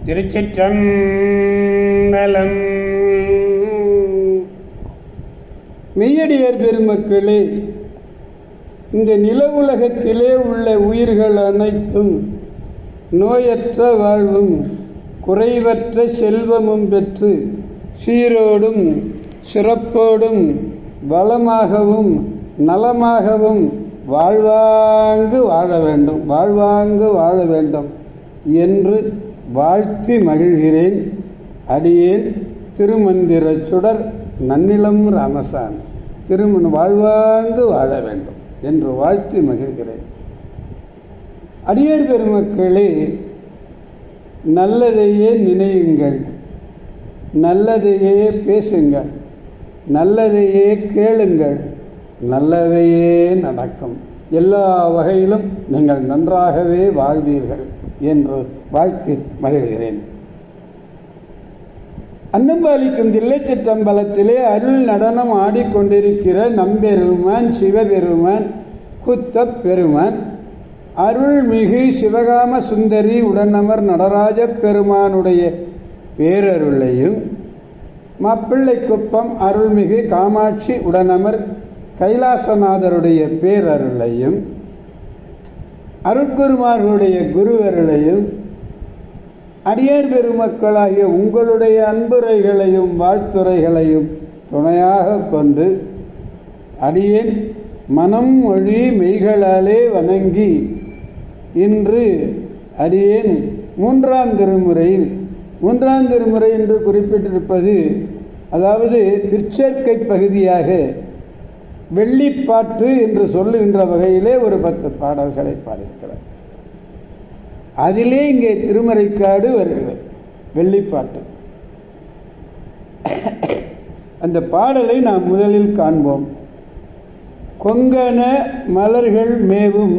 திருச்சிற்றம்பலம். மெய்யடியார் பெருமக்களே, இந்த நில உலகத்திலே உள்ள உயிர்கள் அனைத்தும் நோயற்ற வாழ்வும் குறைவற்ற செல்வமும் பெற்று சீரோடும் சிறப்போடும் வளமாகவும் நலமாகவும் வாழ்வாங்கு வாழ வேண்டும் என்று வாழ்த்தி மகிழ்கிறேன். அடியேன் திருமந்திர சுடர் நன்னிலம் ராமசாமி. வாழ்வாங்கு வாழ வேண்டும் என்று வாழ்த்தி மகிழ்கிறேன். அடியார் பெருமக்களே, நல்லதையே நினையுங்கள், நல்லதையே பேசுங்கள், நல்லதையே கேளுங்கள், நல்லவையே நடக்கும். எல்லா வகையிலும் நீங்கள் நன்றாகவே வாழ்வீர்கள் என்று வாழ்த்தி மகிழ்கிறேன். அன்னம்பாலிக்கும் தில்லைச்சிற்றம்பலத்திலே அருள் நடனம் ஆடிக்கொண்டிருக்கிற நம்பெருமான் சிவபெருமான் குத்தப் பெருமான் அருள்மிகு சிவகாம சுந்தரி உடனமர் நடராஜ பெருமானுடைய பேரருளையும், மாப்பிள்ளைக்குப்பம் அருள்மிகு காமாட்சி உடனமர் கைலாசநாதருடைய பேரருளையும், அருட்குருமார்களுடைய குருவருளையும், அடியார் பெருமக்களாகிய உங்களுடைய அன்புரைகளையும் வாழ்த்துரைகளையும் துணையாக கொண்டு அடியேன் மனம் மொழி மெய்களாலே வணங்கி இன்று அடியேன் மூன்றாம் திருமுறை என்று குறிப்பிட்டிருப்பது, அதாவது பிற்சேர்க்கை பகுதியாக வெள்ளிப்பாட்டு என்று சொல்லுகின்ற வகையிலே ஒரு 10 பாடல்களை பாடியிருக்கிறார். அதிலே இங்கே திருமறைக்காடு வருகிறது வெள்ளிப்பாட்டு. அந்த பாடலை நாம் முதலில் காண்போம். கொங்கன மலர்கள் மேவும்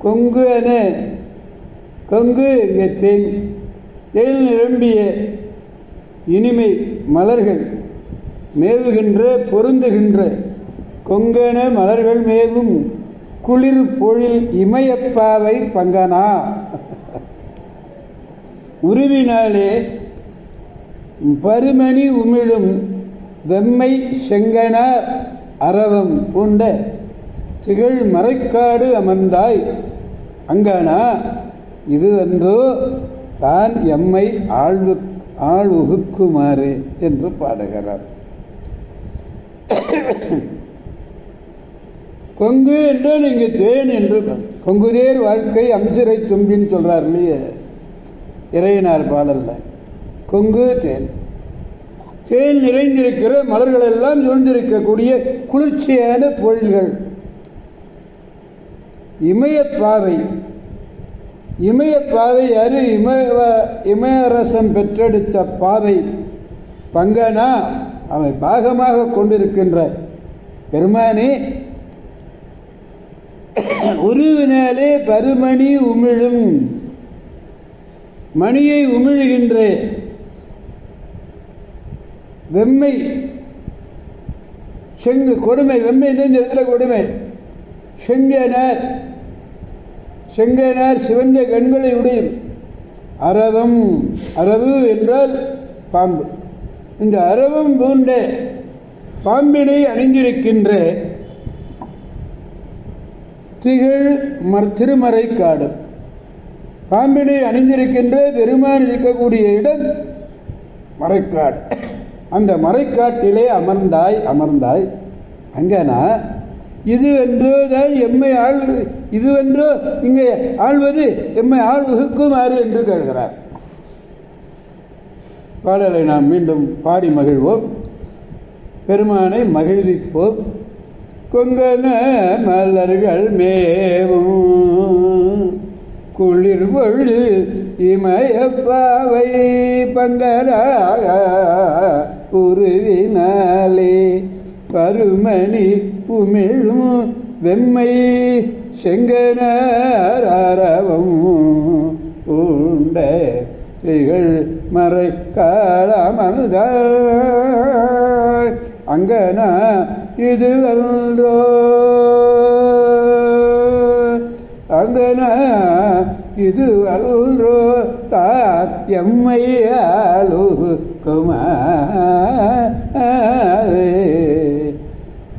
கொங்கு இங்கே தேன் நிரம்பிய இனிமை மலர்கள் மேவுகின்ற பொருந்துகின்ற கொங்கன மலர்கள் மேவும் குளிர் பொழில் இமயப்பாவை பங்கனா உருவினாலே பருமணி உமிழும் வெம்மை செங்கனார் அரவம் பூண்ட திகழ் மறைக்காடு அமர்ந்தாய் அங்கனா இது அன்றோ தான் எம்மை ஆளுகுமாறு என்று பாடுகிறார். கொங்கு என்று நீங்கள் தேன் என்று கொங்குதேர் வாழ்க்கை அம்சிறை தும்பின்னு சொல்கிறார் இல்லையே இறையனார் பாடல்ல. கொங்கு தேன் நிறைந்திருக்கிற மலர்கள் எல்லாம் சூழ்ந்திருக்கக்கூடிய குளிர்ச்சியான பொழில்கள். இமயப்பாவை யாரு? இமயரசம் பெற்றெடுத்த பாவை பங்கனா, அவை பாகமாக கொண்டிருக்கின்ற பெருமானே, உருவினாலே பருமணி உமிழும் மணியை உமிழுகின்ற வெம்மை கொடுமை, வெம்மை இந்த இடத்துல கொடுமை. செங்கனார் சிவந்த கண்களை உடையும் அரவு என்றால் பாம்பு. இந்த அரவம் பூண்ட பாம்பினை அணிந்திருக்கின்ற திகழ் திருமறைக்காடு. பாம்பினை அணிந்திருக்கின்ற பெருமான் இருக்கக்கூடிய இடம் மறைக்காடு. அந்த மறைக்காட்டிலே அமர்ந்தாய் அங்கனா இது என்றோ தான் எம்மை ஆள்வது, இது என்றோ இங்கே ஆள்வது எம்மை ஆள்வகுக்குமாறு என்று கேட்கிறார். பாடலை நாம் மீண்டும் பாடி மகிழ்வோம், பெருமானை மகிழ்விப்போம். கொங்கன மலர்கள் மேவும் குளிர் பொழில் இமயப்பாவை பங்கராக உருவினாலே பருமணி உமிழும் வெம்மை செங்கனரவம் பூண்ட திகழ் மறை காலமர்ந்தாய் அங்கனா இது அன்றோ அங்கனா இது அன்றோ எம்மை ஆளுகுமா.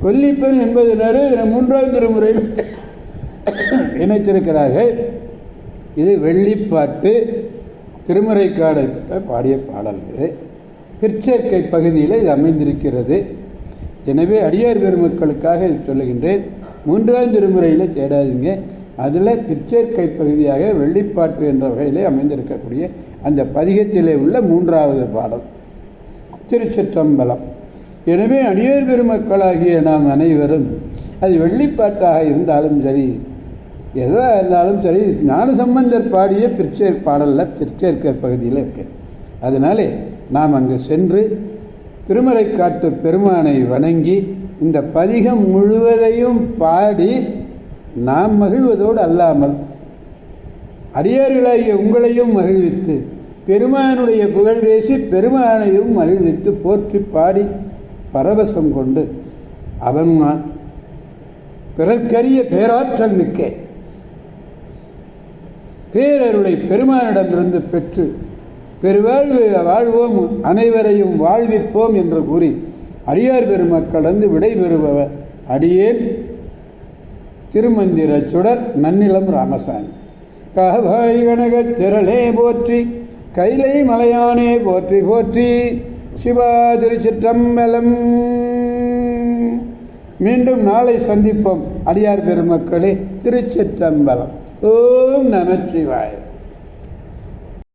கொல்லிப்பெண் என்பதனால மூன்றாம் திருமுறையில் இணைத்திருக்கிறார்கள். இது வெள்ளிப்பாட்டு திருமுறைக்காடை பாடிய பாடல். இது பிற்சேர்க்கை பகுதியில் இது அமைந்திருக்கிறது. எனவே அடியார் பெருமக்களுக்காக இது சொல்லுகின்றேன். மூன்றாம் திருமுறையில் தேடாதீங்க. அதில் பிற்சேர்க்கை பகுதியாக வெள்ளிப்பாட்டு என்ற வகையிலே அமைந்திருக்கக்கூடிய அந்த பதிகத்திலே உள்ள மூன்றாவது பாடல் திருச்சிற்றம்பலம். எனவே அடியார் பெருமக்களாகிய நாம் அனைவரும் அது வெள்ளிப்பாட்டாக இருந்தாலும் சரி, எதோ இருந்தாலும் சரி, ஞானசம்பந்தர் பாடிய பாடலில் பிற்சேர்க்கை பகுதியில் இருக்கு. அதனாலே நாம் அங்கு சென்று திருமறைக்காட்டு பெருமானை வணங்கி இந்த பதிகம் முழுவதையும் பாடி நாம் மகிழ்வதோடு அல்லாமல் அடியார்களாகிய உங்களையும் மகிழ்வித்து பெருமானுடைய புகழ் பேசி பெருமானையும் மகிழ்வித்து போற்றி பாடி பரவசம் கொண்டு அவன் பிறர்க்கரிய பேராற்றல் மிக்க பேரருளை பெருமானிடமிருந்து பெற்று பெருவாழ்வு வாழ்வோம், அனைவரையும் வாழ்விப்போம் என்று கூறி அடியார் பெருமக்களந்து விடைபெறுபவர் அடியேன் திருமந்திர சுடர் நன்னிலம் ராமசாமி. காவாய் கனகத் திரளே போற்றி, கைலை மலையானே போற்றி போற்றி. சிவா திருச்சிற்றம்பலம். மீண்டும் நாளை சந்திப்போம் அடியார் பெருமக்களே. திருச்சிற்றம்பலம். ஓம் நமச்சிவாய.